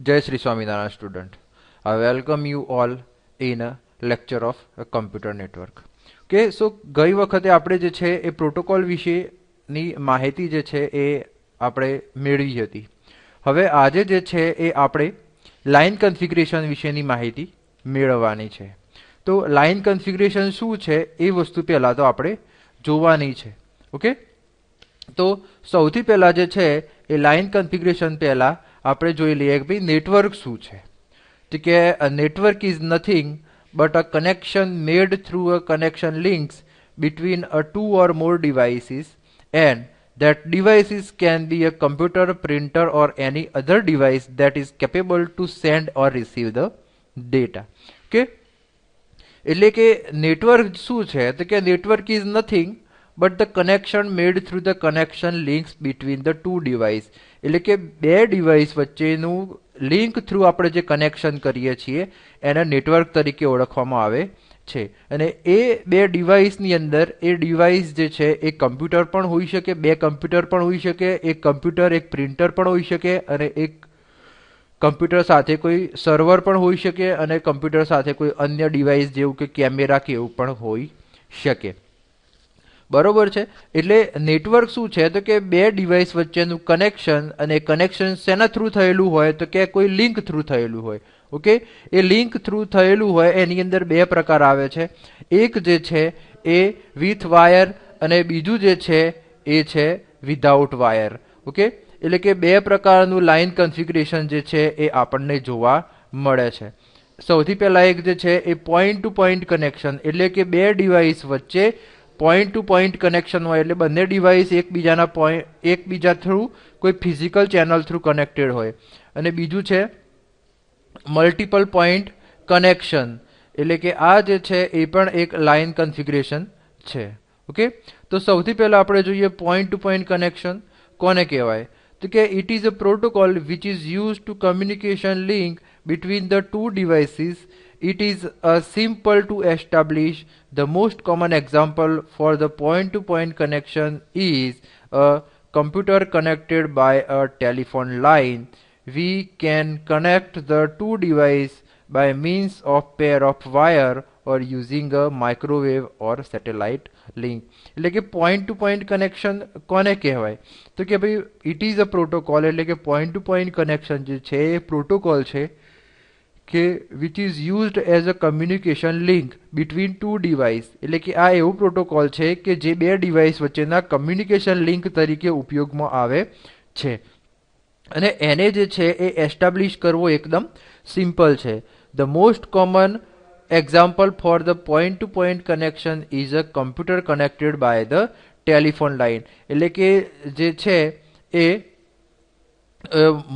Jai Sri Swaminarayan student. I welcome you all in a lecture of a computer network. Okay, so ગઈ વખતે આપણે જે છે એ protocol વિશેની માહિતી જે છે એ આપણે મેળવી હતી. હવે આજે જે છે એ આપણે લાઇન કન્ફિગરેશન વિશેની માહિતી મેળવવાની છે. તો લાઇન કન્ફિગરેશન શું છે એ વસ્તુ પહેલાં તો આપણે જોવાની છે. ઓકે, તો સૌથી પહેલાં જે છે એ લાઇન કન્ફિગરેશન પહેલાં આપણે જોઈ લઈએ કે ભાઈ નેટવર્ક શું છે. તો કે network is nothing but a connection made through a connection links between a two or more devices, and that devices can be a computer, printer or any other device that is capable to send or receive the data. Okay, એટલે કે network શું છે તો કે network is nothing but the connection made through the connection links between the two device. એટલે કે બે device વચ્ચેનું લિંક થ્રુ આપણે જે કનેક્શન કરીએ છીએ એને નેટવર્ક તરીકે ઓળખવામાં આવે છે. અને એ બે ડિવાઇસની અંદર એ ડિવાઇસ જે છે એ કમ્પ્યુટર પણ હોઈ શકે, બે કમ્પ્યુટર પણ હોઈ શકે, એક કમ્પ્યુટર એક પ્રિન્ટર પણ હોઈ શકે, અને એક કમ્પ્યુટર સાથે કોઈ સર્વર પણ હોઈ શકે, અને કમ્પ્યુટર સાથે કોઈ અન્ય ડિવાઇસ જેવું કે કેમેરા કે એવું પણ હોઈ શકે. બરોબર છે. એટલે નેટવર્ક શું છે તો કે બે ડિવાઇસ વચ્ચેનું કનેક્શન, અને કનેક્શન શેના થ્રુ થયેલું હોય તો કે કોઈ લિંક થ્રુ થયેલું હોય. ઓકે, એ લિંક થ્રુ થયેલું હોય એની અંદર બે પ્રકાર આવે છે. એક જે છે એ વિથ વાયર, અને બીજું જે છે એ છે વિધાઉટ વાયર. ઓકે, એટલે કે બે પ્રકારનું લાઇન કન્ફિગરેશન જે છે એ આપણને જોવા મળે છે. સૌથી પહેલાં એક જે છે એ પોઈન્ટ ટુ પોઈન્ટ કનેક્શન, એટલે કે બે ડિવાઇસ વચ્ચે પોઈન્ટ ટુ પોઈન્ટ કનેક્શન હોય, એટલે બંને ડિવાઇસ એકબીજા થ્રુ કોઈ ફિઝિકલ ચેનલ થ્રુ કનેક્ટેડ હોય. અને બીજું છે મલ્ટિપલ પોઈન્ટ કનેક્શન, એટલે કે આ જે છે એ પણ એક લાઇન કન્ફિગરેશન છે. ઓકે, તો સૌથી પહેલાં આપણે જોઈએ પોઈન્ટ ટુ પોઈન્ટ કનેક્શન કોને કહેવાય તો કે it is a protocol which is use to communication link between the two devices. It is simple to establish. The most common example for the point-to-point connection is a computer connected by a telephone line. We can connect the two devices by means of pair of wire or using a microwave or satellite link. એટલે કે point to point connection કોને કહેવાય તો કે ભાઈ it is a protocol, એટલે કે point to point connection જે છે એ પ્રોટોકોલ છે કે which is used as a communication link between two device. એટલે કે આ એવું પ્રોટોકોલ છે કે જે બે ડિવાઇસ વચ્ચેના કમ્યુનિકેશન લિંક તરીકે ઉપયોગમાં આવે છે. અને એને જે છે એ એસ્ટાબ્લિશ કરવો એકદમ સિમ્પલ છે. The most common example for the point to point connection is a computer connected by the telephone line. એટલે કે જે છે એ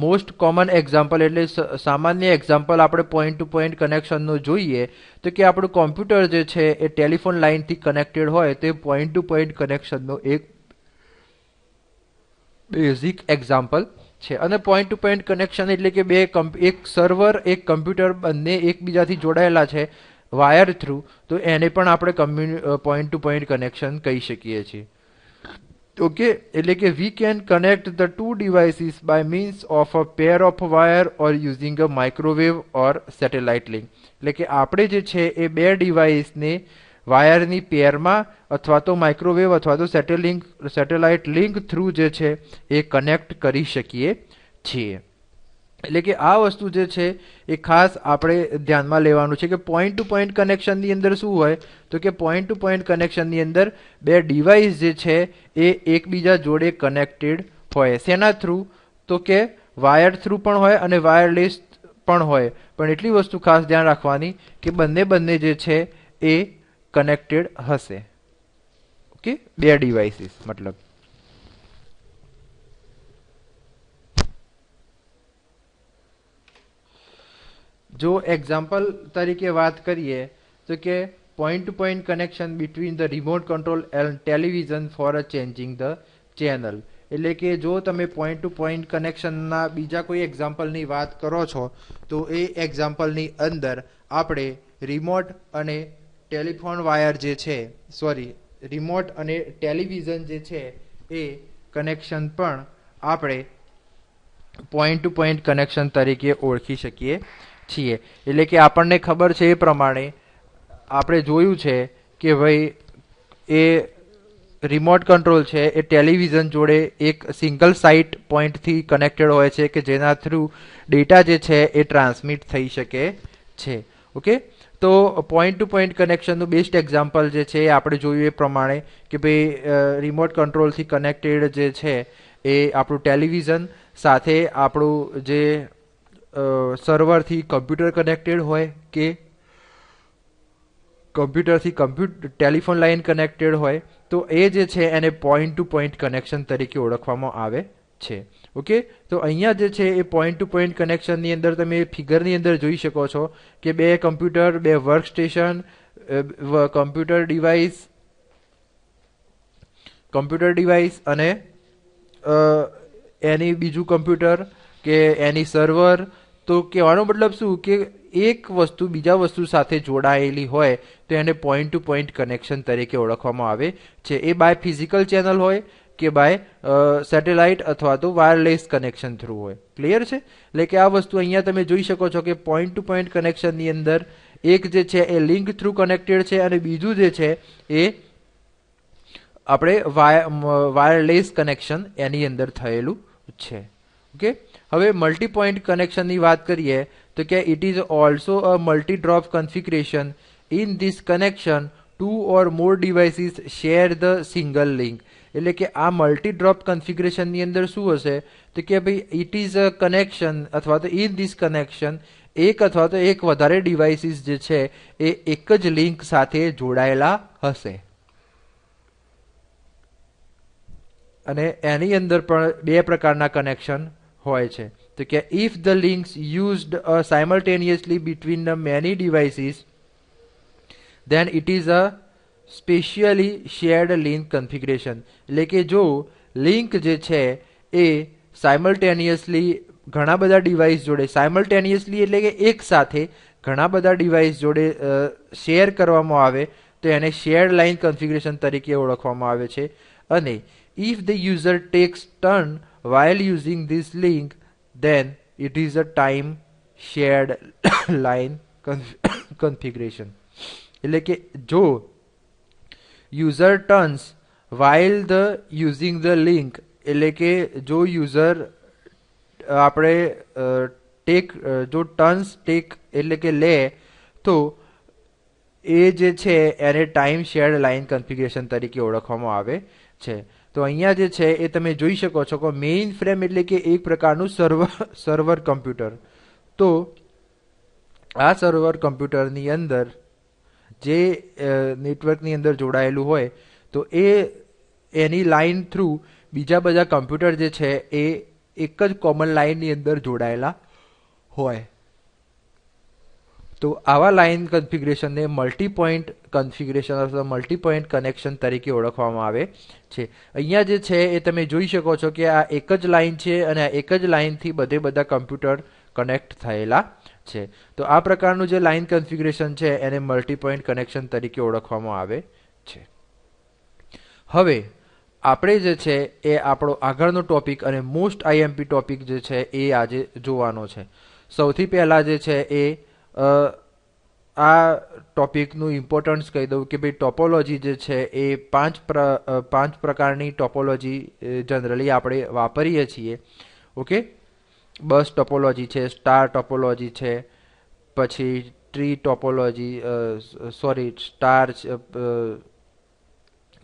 મોસ્ટ કોમન એક્ઝામ્પલ, એટલે સામાન્ય એક્ઝામ્પલ આપણે પોઈન્ટ ટુ પોઈન્ટ કનેક્શનનો જોઈએ તો કે આપણું કોમ્પ્યુટર જે છે એ ટેલિફોન લાઇનથી કનેક્ટેડ હોય તો એ પોઈન્ટ ટુ પોઈન્ટ કનેક્શનનો એક બેઝિક એક્ઝામ્પલ છે. અને પોઈન્ટ ટુ પોઈન્ટ કનેક્શન એટલે કે એક સર્વર એક કમ્પ્યુટર બંને એકબીજાથી જોડાયેલા છે વાયર થ્રુ, તો એને પણ આપણે પોઈન્ટ ટુ પોઈન્ટ કનેક્શન કહી શકીએ છીએ. ઓકે, એટલે કે we can connect the two devices by means of a pair of wire or using a microwave or satellite link. એટલે કે આપણે જે છે એ બે ડિવાઇસને વાયરની પેરમાં અથવા તો માઇક્રોવેવ અથવા તો સેટેલાઇટ લિંક થ્રુ જે છે એ કનેક્ટ કરી શકીએ છીએ. એટલે કે આ વસ્તુ જે છે એ ખાસ આપણે ધ્યાનમાં લેવાનું છે કે પોઈન્ટ ટુ પોઈન્ટ કનેક્શનની અંદર શું હોય તો કે પોઈન્ટ ટુ પોઈન્ટ કનેક્શનની અંદર બે ડિવાઇસ જે છે એ એકબીજા જોડે કનેક્ટેડ હોય. શેના થ્રુ તો કે વાયર થ્રુ પણ હોય અને વાયરલેસ પણ હોય. પણ એટલી વસ્તુ ખાસ ધ્યાન રાખવાની કે બંને જે છે એ કનેક્ટેડ હશે. ઓકે, બે ડિવાઇસીસ મતલબ. જો એક્ઝામ્પલ તરીકે વાત કરીએ તો કે point to point connection between the remote control and television for a changing the channel. એટલે કે જો તમે પોઈન્ટ ટુ પોઈન્ટ કનેક્શનના બીજા કોઈ એક્ઝામ્પલની વાત કરો છો તો એ એક્ઝામ્પલની અંદર આપણે રિમોટ અને ટેલિફોન વાયર જે છે રિમોટ અને ટેલિવિઝન જે છે એ કનેક્શન પણ આપણે પોઈન્ટ ટુ પોઈન્ટ કનેક્શન તરીકે ઓળખી શકીએ છીએ. એટલે કે આપણને ખબર છે એ પ્રમાણે આપણે જોયું છે કે ભાઈ એ રિમોટ કંટ્રોલ છે એ ટેલિવિઝન જોડે એક સિંગલ સાઇટ પોઈન્ટથી કનેક્ટેડ હોય છે કે જેના થ્રુ ડેટા જે છે એ ટ્રાન્સમિટ થઈ શકે છે. ઓકે, તો પોઈન્ટ ટુ પોઈન્ટ કનેક્શનનું બેસ્ટ એક્ઝામ્પલ જે છે એ આપણે જોયું એ પ્રમાણે કે ભાઈ રિમોટ કંટ્રોલથી કનેક્ટેડ જે છે એ આપણું ટેલિવિઝન સાથે આપણું જે સર્વરથી કમ્પ્યુટર કનેક્ટેડ હોય કે કમ્પ્યુટરથી ટેલિફોન લાઇન કનેક્ટેડ હોય તો એ જે છે એને પોઈન્ટ ટુ પોઈન્ટ કનેક્શન તરીકે ઓળખવામાં આવે છે. ઓકે, તો અહીંયા જે છે એ પોઈન્ટ ટુ પોઈન્ટ કનેક્શનની અંદર તમે ફિગરની અંદર જોઈ શકો છો કે બે કમ્પ્યુટર, બે વર્ક સ્ટેશન, કમ્પ્યુટર ડિવાઇસ અને એની બીજું કમ્પ્યુટર કે એની સર્વર. તો કહેવાનો મતલબ શું કે એક વસ્તુ બીજા વસ્તુ સાથે જોડાયેલી હોય તો એને પોઈન્ટ ટુ પોઈન્ટ કનેક્શન તરીકે ઓળખવામાં આવે છે. એ બાય ફિઝિકલ ચેનલ હોય કે બાય સેટેલાઇટ અથવા તો વાયરલેસ કનેક્શન થ્રુ હોય. ક્લિયર છે? એટલે કે આ વસ્તુ અહીંયા તમે જોઈ શકો છો કે પોઈન્ટ ટુ પોઈન્ટ કનેક્શનની અંદર એક જે છે એ લિંક થ્રુ કનેક્ટેડ છે અને બીજું જે છે એ આપણે વાયરલેસ કનેક્શન એની અંદર થયેલું છે. ઓકે, હવે મલ્ટી પોઈન્ટ કનેક્શનની વાત કરીએ તો કે it is also a multi drop configuration. In this connection 2 or more devices share the single link. એટલે કે આ મલ્ટી ડ્રોપ કન્ફિગરેશનની અંદર શું હશે તો કે ભાઈ ઇટ ઇઝ અ કનેક્શન અથવા તો ઇન ધીસ કનેક્શન એક અથવા તો એક વધારે ડિવાઇસીસ જે છે એ એક જ લિંક સાથે જોડાયેલા હશે અને એની અંદર પણ બે પ્રકારના કનેક્શન હોય છે. તો કે if the links used simultaneously between the many devices then it is a specially shared link configuration. એટલે કે જો લિંક જે છે એ સાયમલ્ટેનિયસલી ઘણા બધા ડિવાઇસ જોડે સાયમલ્ટેનિયસલી એટલે કે એક સાથે ઘણા બધા ડિવાઇસ જોડે શેર કરવામાં આવે તો એને શેર્ડ લાઇન કન્ફિગરેશન તરીકે ઓળખવામાં આવે છે. અને if the user takes turn while using this link then it is a time shared line configuration. એટલે કે જો user turns while the using the link એટલે કે જો યુઝર આપણે જો ટર્ન્સ ટેક એટલે કે લે તો એ જે છે એને ટાઈમ શેર્ડ લાઇન કન્ફિગરેશન તરીકે ઓળખવામાં આવે છે. તો અહીંયા જે છે એ તમે જોઈ શકો છો કે મેઇન ફ્રેમ એટલે કે એક પ્રકારનું સર્વર કમ્પ્યુટર. તો આ સર્વર કમ્પ્યુટરની અંદર જે નેટવર્કની અંદર જોડાયેલું હોય તો એની લાઇન થ્રુ બીજા બધા કમ્પ્યુટર જે છે એ એક જ કોમન લાઇનની અંદર જોડાયેલા હોય. તો આવા લાઇન કન્ફિગરેશનને મલ્ટી પોઈન્ટ કન્ફિગરેશન અથવા મલ્ટી પોઈન્ટ કનેક્શન તરીકે ઓળખવામાં આવે છે. અહીંયા જે છે એ તમે જોઈ શકો છો કે આ એક જ લાઇન છે અને આ એક જ લાઇનથી બધા કમ્પ્યુટર કનેક્ટ થયેલા છે. તો આ પ્રકારનું જે લાઇન કન્ફિગરેશન છે એને મલ્ટી પોઈન્ટ કનેક્શન તરીકે ઓળખવામાં આવે છે. હવે આપણે જે છે એ આપણો આગળનો ટોપિક અને મોસ્ટ આઈએમપી ટોપિક જે છે એ આજે જોવાનો છે. સૌથી પહેલાં જે છે એ આ ટોપિકનું ઇમ્પોર્ટન્સ કહી દઉં કે ભાઈ ટોપોલોજી જે છે એ પાંચ પ્રકારની ટોપોલોજી જનરલી આપણે વાપરીએ છીએ. ઓકે, બસ ટોપોલોજી છે, સ્ટાર ટોપોલોજી છે, પછી ટ્રી ટોપોલોજી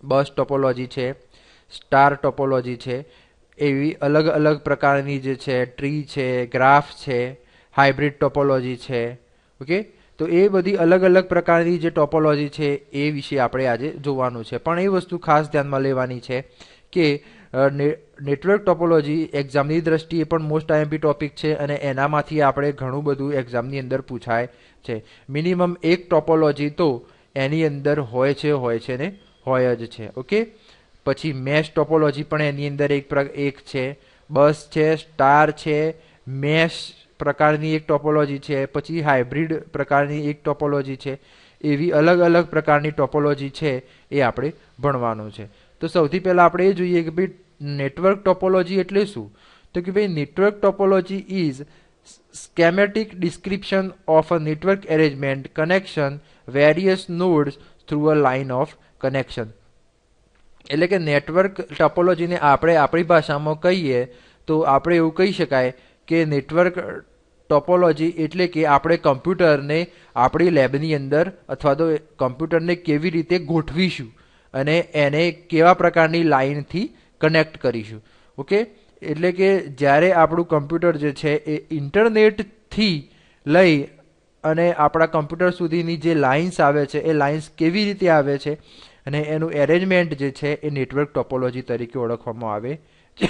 બસ ટોપોલોજી છે, સ્ટાર ટોપોલોજી છે. એવી અલગ અલગ પ્રકારની જે છે ટ્રી છે, ગ્રાફ છે, હાઇબ્રિડ ટોપોલોજી છે. ઓકે, તો એ બધી અલગ અલગ પ્રકારની જે ટોપોલોજી છે એ વિશે આપણે આજે જોવાનું છે. પણ એ વસ્તુ ખાસ ધ્યાનમાં લેવાની છે કે નેટવર્ક ટોપોલોજી એક્ઝામની દ્રષ્ટિએ પણ મોસ્ટ આઈએમપી ટોપિક છે અને એનામાંથી આપણે ઘણું બધું એક્ઝામની અંદર પૂછાય છે. મિનિમમ એક ટોપોલોજી તો એની અંદર હોય છે ને હોય જ છે. ઓકે, પછી મેશ ટોપોલોજી પણ એની અંદર એક છે, બસ છે, સ્ટાર છે, મેશ પ્રકારની એક ટોપોલોજી છે, પછી હાઇબ્રિડ પ્રકારની એક ટોપોલોજી છે. એવી અલગ અલગ પ્રકારની ટોપોલોજી છે એ આપણે ભણવાનું છે. તો સૌથી પહેલાં આપણે એ જોઈએ કે ભાઈ નેટવર્ક ટોપોલોજી એટલે શું. તો કે ભાઈ network topology is schematic description of a network arrangement connection various nodes through a line of connection. એટલે કે નેટવર્ક ટોપોલોજીને આપણે આપણી ભાષામાં કહીએ તો આપણે એવું કહી શકાય કે નેટવર્ક ટોપોલોજી એટલે કે આપણે કમ્પ્યુટરને આપણી લેબની અંદર અથવા તો કમ્પ્યુટરને કેવી રીતે ગોઠવીશું અને એને કેવા પ્રકારની લાઇનથી કનેક્ટ કરીશું. ઓકે, એટલે કે જ્યારે આપણું કમ્પ્યુટર જે છે એ ઇન્ટરનેટથી લઈ અને આપણા કમ્પ્યુટર સુધીની જે લાઇન્સ આવે છે એ લાઇન્સ કેવી રીતે આવે છે અને એનું એરેન્જમેન્ટ જે છે એ નેટવર્ક ટોપોલોજી તરીકે ઓળખવામાં આવે છે.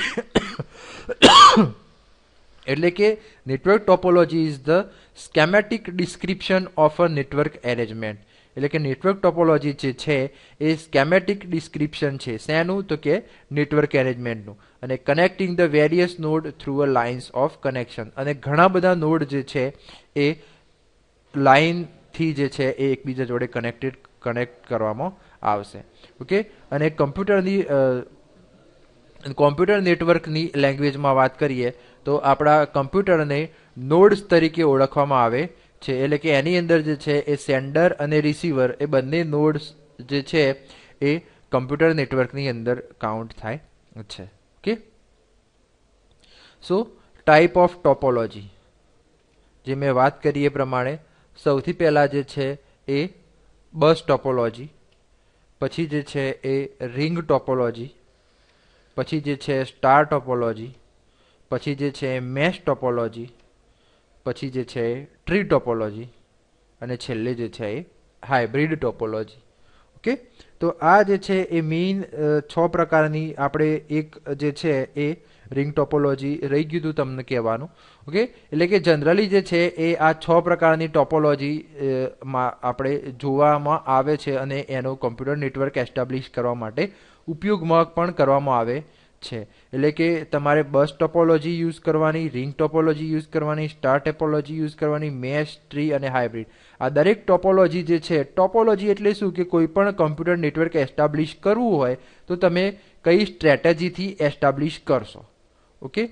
એટલે કે network topology is the schematic description of a network arrangement. એટલે કે નેટવર્ક ટોપોલોજી જે છે એ સ્કેમેટિક ડિસ્ક્રિપ્શન છે શેનું? તો કે નેટવર્ક એરેન્જમેન્ટનું. અને connecting the various node through a lines of connection, અને ઘણા બધા નોડ જે છે એ લાઇનથી જે છે એ એકબીજા જોડે કનેક્ટ કરવામાં આવશે. ઓકે, અને કોમ્પ્યુટર નેટવર્કની લેંગ્વેજમાં વાત કરીએ તો આપણા કમ્પ્યુટરને નોડ્સ તરીકે ઓળખવામાં આવે છે. એટલે કે એની અંદર જે છે એ સેન્ડર અને રિસીવર એ બંને નોડ્સ જે છે એ કમ્પ્યુટર નેટવર્કની અંદર કાઉન્ટ થાય છે. Okay, so type of topology જે મેં વાત કરી એ પ્રમાણે સૌથી પહેલાં જે છે એ બસ ટોપોલોજી, પછી જે છે એ રિંગ ટોપોલોજી, પછી જે છે સ્ટાર ટોપોલોજી, પછી જે છે મેશ ટોપોલોજી, પછી જે છે ટ્રી ટોપોલોજી અને છેલ્લે જે છે એ હાઇબ્રિડ ટોપોલોજી. ઓકે, તો આ જે છે એ મેઇન 6 પ્રકારની આપણે એક જે છે એ રિંગ ટોપોલોજી રહી ગયું હતું તમને કહેવાનું. ઓકે, એટલે કે જનરલી જે છે એ આ 6 પ્રકારની ટોપોલોજી આપણે જોવામાં આવે છે અને એનો કમ્પ્યુટર નેટવર્ક એસ્ટાબ્લિશ કરવા માટે ઉપયોગમાં પણ કરવામાં આવે છે. એટલે કે તમારે બસ ટોપોલોજી યુઝ કરવાની, રિંગ ટોપોલોજી યુઝ કરવાની, સ્ટાર ટોપોલોજી યુઝ કરવાની, મેશ, ટ્રી અને હાઇબ્રિડ. આ દરેક ટોપોલોજી જે છે, ટોપોલોજી એટલે શું કે કોઈ પણ કમ્પ્યુટર નેટવર્ક એસ્ટાબ્લિશ કરવું હોય તો તમે કઈ સ્ટ્રેટેજીથી એસ્ટાબ્લિશ કરશો. ઓકે,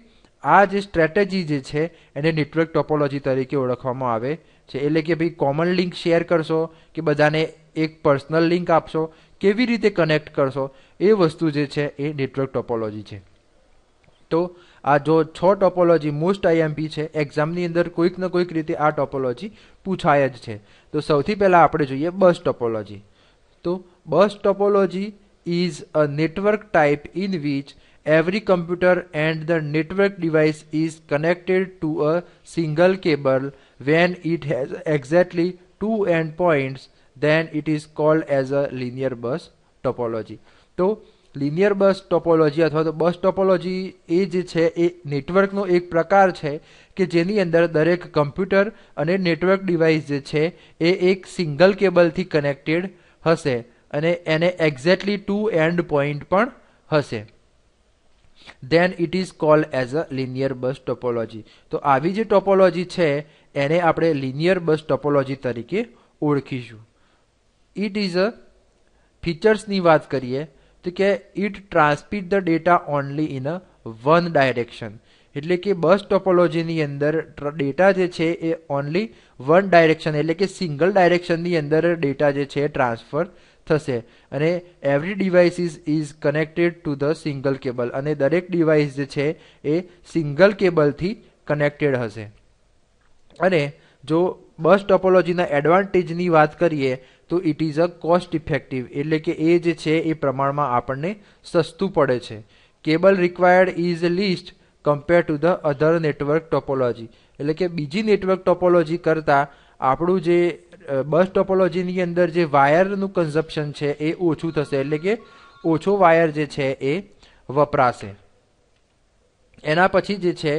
આ જે સ્ટ્રેટેજી જે છે એને નેટવર્ક ટોપોલોજી તરીકે ઓળખવામાં આવે છે. એટલે કે ભાઈ કોમન લિંક શેર કરશો કે બધાને એક પર્સનલ લિંક આપશો, કેવી રીતે કનેક્ટ કરશો, એ વસ્તુ જે છે એ નેટવર્ક ટોપોલોજી છે. તો આ જો 6 ટોપોલોજી મોસ્ટ આઈએમપી છે, એક્ઝામની અંદર કોઈક ને કોઈક રીતે આ ટોપોલોજી પૂછાય જ છે. તો સૌથી પહેલાં આપણે જોઈએ બસ ટોપોલોજી. તો bus topology is a network type in which every computer and the network device is connected to a single cable. When it has exactly 2 endpoints, then it is called as a linear bus topology. તો linear બસ topology અથવા તો bus topology એ જે છે એ નેટવર્કનો એક પ્રકાર છે કે જેની અંદર દરેક કમ્પ્યુટર અને નેટવર્ક ડિવાઇસ જે છે એ એક સિંગલ કેબલથી કનેક્ટેડ હશે અને એને એક્ઝેક્ટલી 2 એન્ડ પોઈન્ટ પણ હશે. then it is called as a linear bus topology. તો આવી જે ટોપોલોજી છે એને આપણે linear bus topology તરીકે ઓળખીશું. it is a features ની વાત કરીએ તો કે it transmit the data only in a one direction. એટલે કે બસ ટોપોલોજીની અંદર ડેટા જે છે એ ઓનલી વન ડાયરેક્શન એટલે કે સિંગલ ડાયરેક્શનની અંદર ડેટા જે છે ટ્રાન્સફર થશે અને every device is connected to the single cable, અને દરેક ડિવાઇસ જે છે એ સિંગલ કેબલથી કનેક્ટેડ હશે. અને જો બસ ટોપોલોજીના એડવાન્ટેજની વાત કરીએ તો it is a cost effective, એટલે કે એ જે છે એ પ્રમાણમાં આપણને સસ્તું પડે છે. Cable required is least compare to the other network topology, એટલે કે બીજી નેટવર્ક ટોપોલોજી કરતાં આપણું જે બસ ટોપોલોજીની અંદર જે વાયરનું કન્ઝપ્શન છે એ ઓછું થશે, એટલે કે ઓછો વાયર જે છે એ વપરાશે. એના પછી જે છે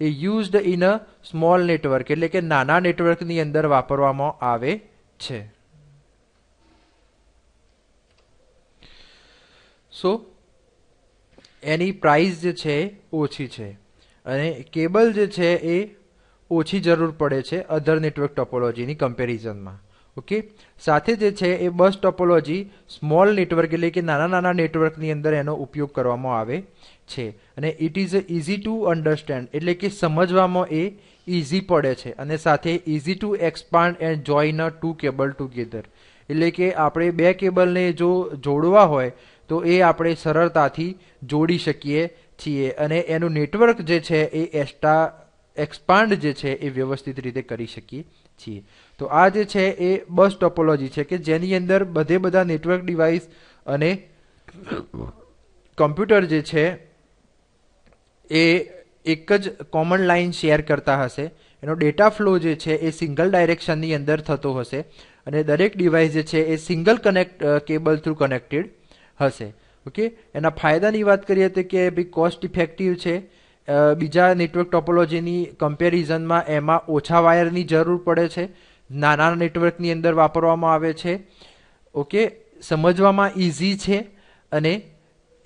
એ used in a small network, એટલે કે નાના નેટવર્કની અંદર વાપરવામાં આવે છે. સો એની પ્રાઇસ જે છે ઓછી છે અને કેબલ જે છે એ ઓછી જરૂર પડે છે અધર નેટવર્ક ટોપોલોજીની કમ્પેરિઝનમાં. ઓકે, સાથે જે છે એ બસ ટોપોલોજી સ્મોલ નેટવર્ક એટલે કે નાના નાના નેટવર્કની અંદર એનો ઉપયોગ કરવામાં આવે છે અને it is easy to understand એટલે કે સમજવામાં એ ઇઝી પડે છે અને સાથે easy to expand and join a two cable together એટલે કે આપણે બે કેબલને જો જોડવા હોય તો એ આપણે સરળતાથી જોડી શકીએ છીએ અને એનું નેટવર્ક જે છે એ એક્સપાન્ડ જે છે એ વ્યવસ્થિત રીતે કરી શકીએ છીએ. તો આ જે છે એ બસ ટોપોલોજી છે કે જેની અંદર બધા નેટવર્ક ડિવાઇસ અને કમ્પ્યુટર જે છે એ એક જ કોમન લાઇન શેર કરતા હશે. એનો ડેટા ફ્લો જે છે એ સિંગલ ડાયરેક્શનની અંદર થતો હશે અને દરેક ડિવાઇસ જે છે એ સિંગલ કેબલ થ્રુ કનેક્ટેડ હશે. ઓકે, એના ફાયદાની વાત કરીએ તો કે ભાઈ કોસ્ટ ઇફેક્ટિવ છે. બીજા નેટવર્ક ટોપોલોજીની કમ્પેરિઝનમાં એમાં ઓછા વાયરની જરૂર પડે છે, નાના નેટવર્કની અંદર વાપરવામાં આવે છે. ઓકે, સમજવામાં ઇઝી છે અને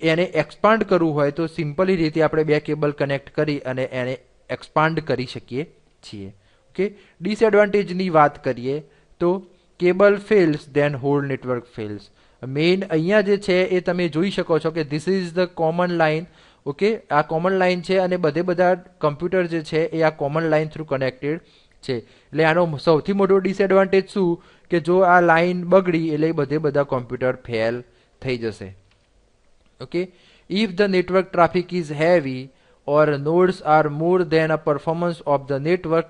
એને એક્સપાન્ડ કરવું હોય તો સિમ્પલી રીતે આપણે બે કેબલ કનેક્ટ કરી અને એને એક્સપાન્ડ કરી શકીએ છીએ. ઓકે, ડિસએડવાન્ટેજની વાત કરીએ તો cable fails then whole network fails. Main અહીંયા જે છે એ તમે જોઈ શકો છો કે this is the common line. Okay, આ કોમન લાઇન છે અને બધા કમ્પ્યુટર જે છે એ આ કોમન લાઇન થ્રુ કનેક્ટેડ છે. એટલે આનો સૌથી મોટો ડિસએડવાન્ટેજ શું કે જો આ લાઇન બગડી એટલે બધા કોમ્પ્યુટર ફેલ થઈ જશે. Okay, if the network traffic is heavy or nodes are more than a performance of the network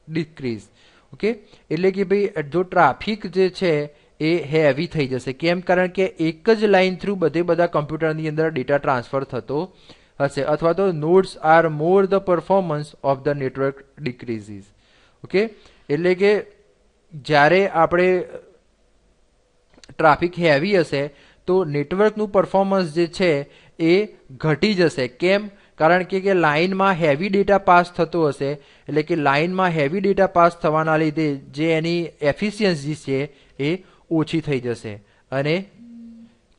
decrease. Okay, એટલે કે ભાઈ જો ટ્રાફિક જે છે એ હેવી થઈ જશે. કેમ? કારણ કે એક જ લાઇન થ્રુ બધા કમ્પ્યુટરની અંદર ડેટા ટ્રાન્સફર થતો હશે અથવા તો nodes are more the performance of the network decreases. Okay, એટલે કે જ્યારે આપણે ટ્રાફિક હેવી હશે તો નેટવર્કનું પરફોર્મન્સ જે છે એ ઘટી જશે. કેમ? કારણ કે લાઇનમાં હેવી ડેટા પાસ થતો હશે એટલે કે લાઇનમાં હેવી ડેટા પાસ થવાના લીધે જે એની એફિશિયન્સી છે એ ઓછી થઈ જશે અને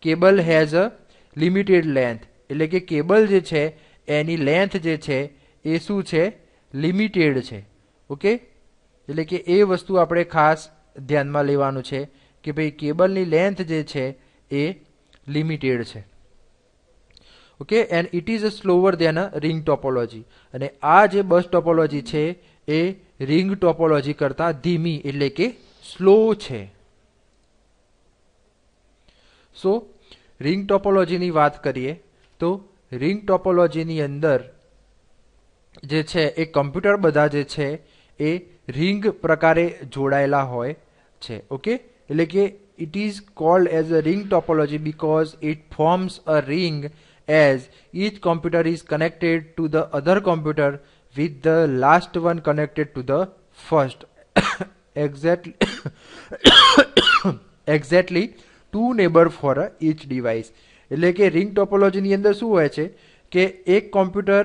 cable has a limited length એટલે કે કેબલ જે છે એની લેન્થ જે છે એ શું છે? લિમિટેડ છે. ઓકે, એટલે કે એ વસ્તુ આપણે ખાસ ધ્યાનમાં લેવાનું છે કે ભાઈ કેબલની લેન્થ જે છે એ લિમિટેડ છે. Okay, and it is slower than a ring topology. અને આ જે બસ ટોપોલોજી છે એ રિંગ ટોપોલોજી કરતા ધીમી એટલે કે સ્લો છે. સો રિંગ ટોપોલોજીની વાત કરીએ તો રિંગ ટોપોલોજીની અંદર જે છે એ કમ્પ્યુટર બધા જે છે એ રિંગ પ્રકારે જોડાયેલા હોય છે. ઓકે, એટલે કે it is called as a ring topology because it forms a ring as each computer is connected to the other computer with the last one connected to the first. exactly two neighbor for each device. એટલે કે ring ટોપોલોજીની અંદર શું હોય છે કે એક computer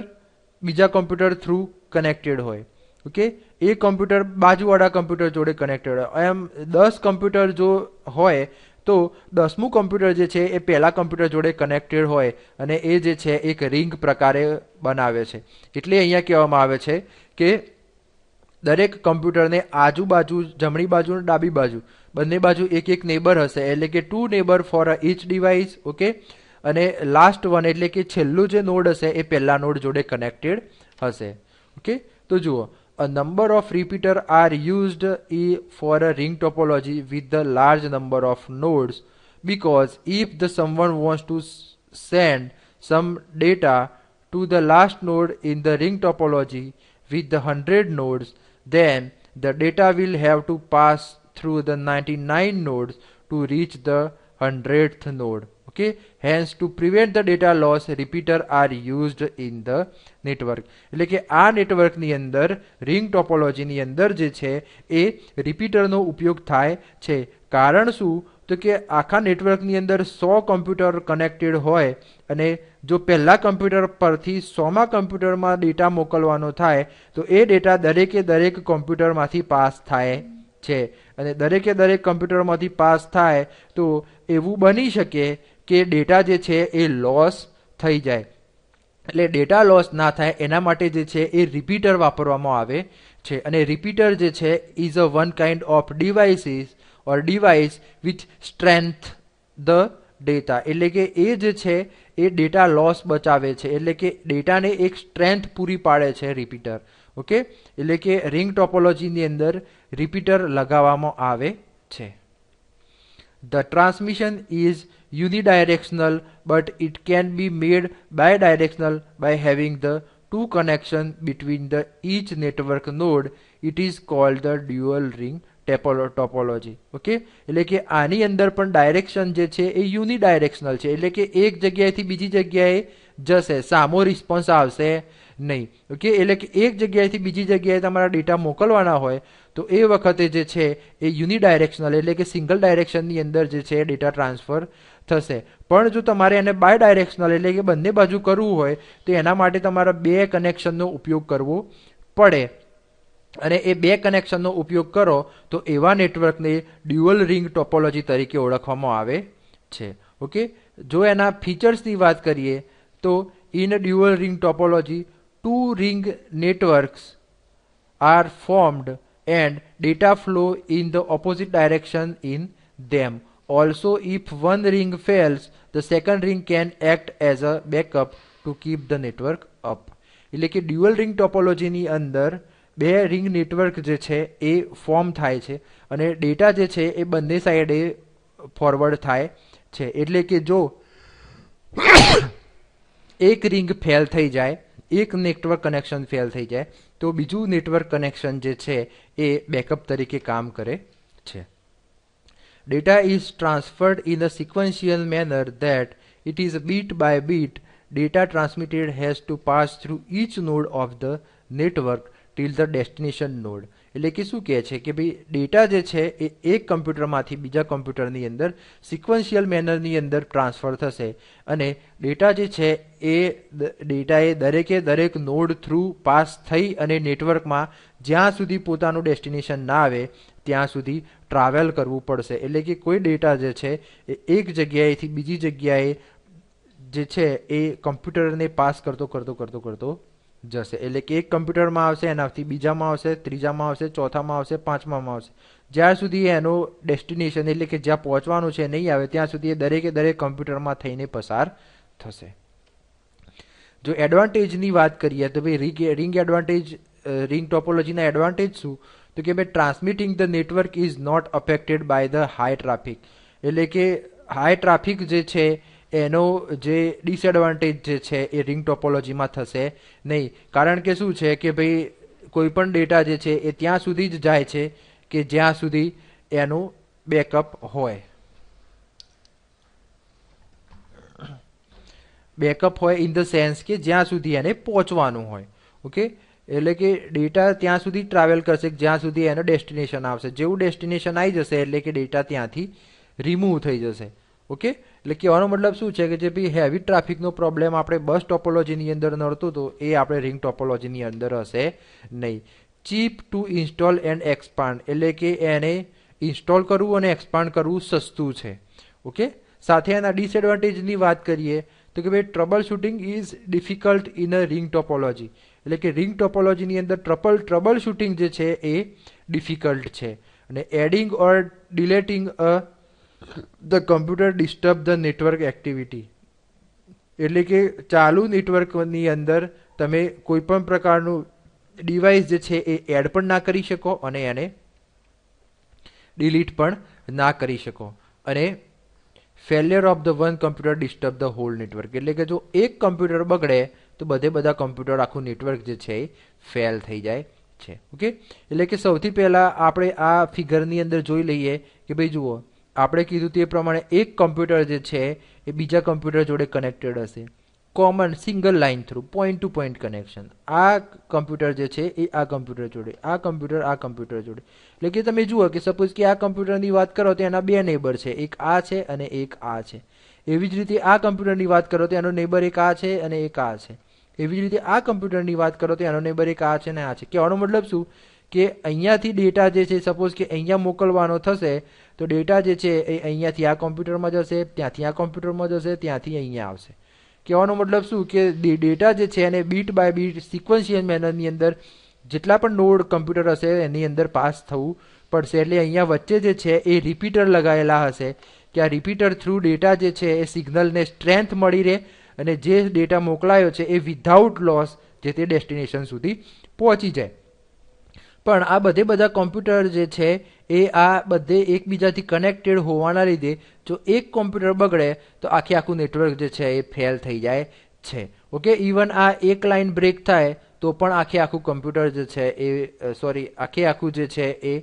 બીજા computer through connected હોય. ઓકે, એ કમ્પ્યુટર બાજુવાળા કમ્પ્યુટર જોડે કનેક્ટેડ હોય. એમ 10 કમ્પ્યુટર જો હોય તો 10મું કમ્પ્યુટર જે છે એ પહેલા કમ્પ્યુટર જોડે કનેક્ટેડ હોય અને એ જે છે એક રિંગ પ્રકારે બનાવે છે. એટલે અહીંયા કહેવામાં આવે છે કે દરેક કમ્પ્યુટરને આજુબાજુ જમણી બાજુ અને ડાબી બાજુ બંને બાજુ એક નેબર હશે એટલે કે 2 neighbour for each device. Okay, અને લાસ્ટ વન એટલે કે છેલ્લું જે નોડ હશે એ પહેલા નોડ જોડે કનેક્ટેડ હશે. ઓકે, તો જુઓ a number of repeater are used for a ring topology with the large number of nodes because if the someone wants to send some data to the last node in the ring topology with the 100 nodes then the data will have to pass through the 99 nodes to reach the 100th node. Okay, hence to prevent the data loss repeater are used in the network. એટલે કે આ નેટવર્કની અંદર ring ટોપોલોજીની અંદર જે છે એ રિપીટરનો ઉપયોગ થાય છે. કારણ શું? તો કે આખા નેટવર્કની અંદર 100 કમ્પ્યુટર કનેક્ટેડ હોય અને જો પહેલા કમ્પ્યુટર પરથી 100મા કમ્પ્યુટરમાં ડેટા મોકલવાનો થાય તો એ ડેટા દરેક કમ્પ્યુટરમાંથી પાસ થાય છે અને દરેક કમ્પ્યુટરમાંથી પાસ થાય તો એવું બની શકે કે ડેટા જે છે એ લોસ થઈ જાય. એટલે ડેટા લોસ ના થાય એના માટે જે છે એ રિપીટર વાપરવામાં આવે છે અને રિપીટર જે છે is a one kind of device which strength the data, એટલે કે એ જે છે એ ડેટા લોસ બચાવે છે, એટલે કે ડેટાને એક સ્ટ્રેન્થ પૂરી પાડે છે રિપીટર. ઓકે, એટલે કે રિંગ ટોપોલોજીની અંદર રિપીટર લગાવવામાં આવે છે. The transmission is unidirectional, but it can be made bidirectional by having the two connection between the each network node. It is called the dual ring topology. Okay, એટલે કે આની અંદર પણ ડાયરેક્શન જે છે એ યુનિડાયરેક્શનલ છે, એટલે કે એક જગ્યાએથી બીજી જગ્યાએ જશે, સામો રિસ્પોન્સ આવશે નહીં. ઓકે, એટલે કે એક જગ્યાએથી બીજી જગ્યાએ તમારા ડેટા મોકલવાના હોય તો એ વખતે જે છે એ યુનિડાયરેક્શનલ એટલે કે સિંગલ ડાયરેક્શનની અંદર જે છે ડેટા ટ્રાન્સફર થશે. પણ જો તમારે એને બાય ડાયરેક્શનલ એટલે કે બંને બાજુ કરવું હોય તો એના માટે તમારે બે કનેક્શનનો ઉપયોગ કરવો પડે, અને એ બે કનેક્શનનો ઉપયોગ કરો તો એવા નેટવર્કને ડ્યુઅલ રિંગ ટોપોલોજી તરીકે ઓળખવામાં આવે છે. ઓકે, જો એના ફીચર્સની વાત કરીએ તો in dual ring topology two ring networks are formed and data flow in the opposite direction in them. Also, if one ring fails, the second ring can act as a backup to keep the network up. એટલે કે dual ring ટોપોલોજીની અંદર બે ring network જે છે એ form થાય છે અને data જે છે એ બંને સાઈડે ફોરવર્ડ થાય છે. એટલે કે જો એક રિંગ ફેલ થઈ જાય, એક નેટવર્ક કનેક્શન ફેલ થઈ જાય તો બીજું નેટવર્ક કનેક્શન જે છે એ બેકઅપ તરીકે કામ કરે છે. Data is transferred in a sequential manner that it is bit by bit data transmitted has to pass through each node of the network till the destination node. એટલે કે શું કહે છે કે ભાઈ ડેટા જે છે એ એક કમ્પ્યુટરમાંથી બીજા કમ્પ્યુટરની અંદર સિક્વન્શિયલ મેનરની અંદર ટ્રાન્સફર થશે અને ડેટા જે છે એ ડેટાએ દરેક નોડ થ્રુ પાસ થઈ અને નેટવર્કમાં જ્યાં સુધી પોતાનું ડેસ્ટિનેશન ના આવે ત્યાં સુધી ટ્રાવેલ કરવું પડશે. એટલે કે કોઈ ડેટા જે છે એ એક જગ્યાએથી બીજી જગ્યાએ જે છે એ કમ્પ્યુટરને પાસ કરતો જશે. એટલે કે એક કમ્પ્યુટરમાં આવશે, એનાથી બીજામાં આવશે, ત્રીજામાં આવશે, ચોથામાં આવશે, પાંચમામાં આવશે, જ્યાં સુધી એનો ડેસ્ટિનેશન એટલે કે જ્યાં પહોંચવાનું છે નહીં આવે ત્યાં સુધી એ દરેક કમ્પ્યુટરમાં થઈને પસાર થશે. જો એડવાન્ટેજની વાત કરીએ તો ભાઈ રિંગ એડવાન્ટેજ, રિંગ ટોપોલોજીના એડવાન્ટેજ શું, તો કે ભાઈ transmitting the network is not affected by the high traffic. એટલે કે હાઈ ટ્રાફિક જે છે એનો જે ડિસએડવાન્ટેજ જે છે એ રિંગ ટોપોલોજીમાં થશે નહીં. કારણ કે શું છે કે ભાઈ કોઈ પણ ડેટા જે છે એ ત્યાં સુધી જ જાય છે કે જ્યાં સુધી એનું બેકઅપ હોય. બેકઅપ હોય ઇન ધ સેન્સ કે જ્યાં સુધી એને પહોંચવાનું હોય. ઓકે, એટલે કે ડેટા ત્યાં સુધી ટ્રાવેલ કરશે જ્યાં સુધી એનો ડેસ્ટિનેશન આવશે. જેવું ડેસ્ટિનેશન આવી જશે એટલે કે ડેટા ત્યાંથી રિમૂવ થઈ જશે. ઓકે, એટલે કહેવાનો મતલબ શું છે કે જે ભાઈ હેવી ટ્રાફિકનો પ્રોબ્લેમ આપણે બસ ટોપોલોજીની અંદર નડતો હતો એ આપણે રિંગ ટોપોલોજીની અંદર હશે નહીં. Cheap to install and expand, એટલે કે એને ઇન્સ્ટોલ કરવું અને એક્સપાન્ડ કરવું સસ્તું છે. ઓકે, સાથે એના ડિસએડવાન્ટેજની વાત કરીએ તો કે ભાઈ trouble shooting is difficult in a ring topology. એટલે કે રિંગ ટોપોલોજીની અંદર ટ્રબલ શૂટિંગ જે છે એ ડિફિકલ્ટ છે. અને adding or deleting a the computer disturb the network activity. એટલે કે ચાલુ નેટવર્કની અંદર તમે કોઈ પણ પ્રકારનું ડિવાઇસ જે છે એ એડ પણ ના કરી શકો અને એને ડિલીટ પણ ના કરી શકો. અને failure of the one computer disturb the whole network. એટલે કે જો એક કમ્પ્યુટર બગડે તો બધા કમ્પ્યુટર આખું નેટવર્ક જે છે એ ફેલ થઈ જાય છે. ઓકે, એટલે કે સૌથી પહેલાં આપણે આ ફિગરની અંદર જોઈ લઈએ કે ભાઈ જુઓ આપણે કીધું તે પ્રમાણે એક કમ્પ્યુટર જે છે એ બીજા કમ્પ્યુટર જોડે કનેક્ટેડ હશે, common single line through point to point connection. આ કમ્પ્યુટર જે છે એ આ કમ્પ્યુટર જોડે, આ કમ્પ્યુટર જોડે. એટલે કે તમે જુઓ કે સપોઝ કે આ કમ્પ્યુટરની વાત કરો તો એના બે નેબર છે, એક આ છે અને એક આ છે. એવી જ રીતે આ કમ્પ્યુટરની વાત કરો તો એનો નેબર એક આ છે અને એક આ છે. એવી જ રીતે આ કમ્પ્યુટરની વાત કરો તો એનો નેબર એક આ છે અને આ છે. કહેવાનો મતલબ શું કે અહીંયાથી ડેટા જે છે સપોઝ કે અહીંયા મોકલવાનો થશે તો ડેટા જે છે એ અહીંયાથી આ કોમ્પ્યુટરમાં જશે, ત્યાંથી આ કોમ્પ્યુટરમાં જશે, ત્યાંથી અહીંયા આવશે. કહેવાનો મતલબ શું કે ડેટા જે છે એને બીટ બાય બીટ સિક્વન્શિયલ મેનરની અંદર જેટલા પણ નોડ કમ્પ્યુટર હશે એની અંદર પાસ થવું પડશે. એટલે અહીંયા વચ્ચે જે છે એ રિપીટર લગાવેલા હશે કે આ રિપીટર થ્રુ ડેટા જે છે એ સિગ્નલને સ્ટ્રેન્થ મળી રહે અને જે ડેટા મોકલાયો છે એ વિધાઉટ લોસ જે તે ડેસ્ટિનેશન સુધી પહોંચી જાય. પણ આ બધા કોમ્પ્યુટર જે છે એ આ બધે એકબીજાથી કનેક્ટેડ હોવાના લીધે જો એક કોમ્પ્યુટર બગડે તો આખું નેટવર્ક જે છે એ ફેલ થઈ જાય છે. ઓકે, ઇવન આ એક લાઇન બ્રેક થાય તો પણ આખું કોમ્પ્યુટર જે છે એ આખું જે છે એ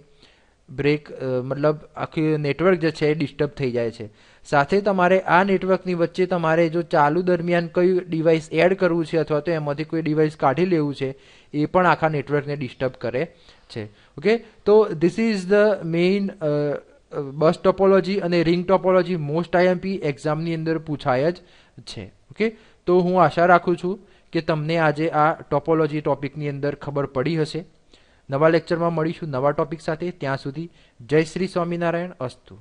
બ્રેક મતલબ આખું નેટવર્ક જે છે એ ડિસ્ટર્બ થઈ જાય છે. સાથે તમારે આ નેટવર્કની વચ્ચે તમારે જો ચાલુ દરમિયાન કયું ડિવાઇસ એડ કરવું છે અથવા તો એમાંથી કોઈ ડિવાઇસ કાઢી લેવું છે એ પણ આખા નેટવર્કને ડિસ્ટર્બ કરે છે. ઓકે, તો this is the main bus topology અને રિંગ ટોપોલોજી મોસ્ટ આઈએમપી એક્ઝામની અંદર પૂછાય જ છે. ઓકે, તો હું આશા રાખું છું કે તમને આજે આ ટોપોલોજી ટોપિકની અંદર ખબર પડી હશે. નવા લેક્ચરમાં મળીશું નવા ટોપિક સાથે. ત્યાં સુધી જય શ્રી સ્વામિનારાયણ. અસ્તુ.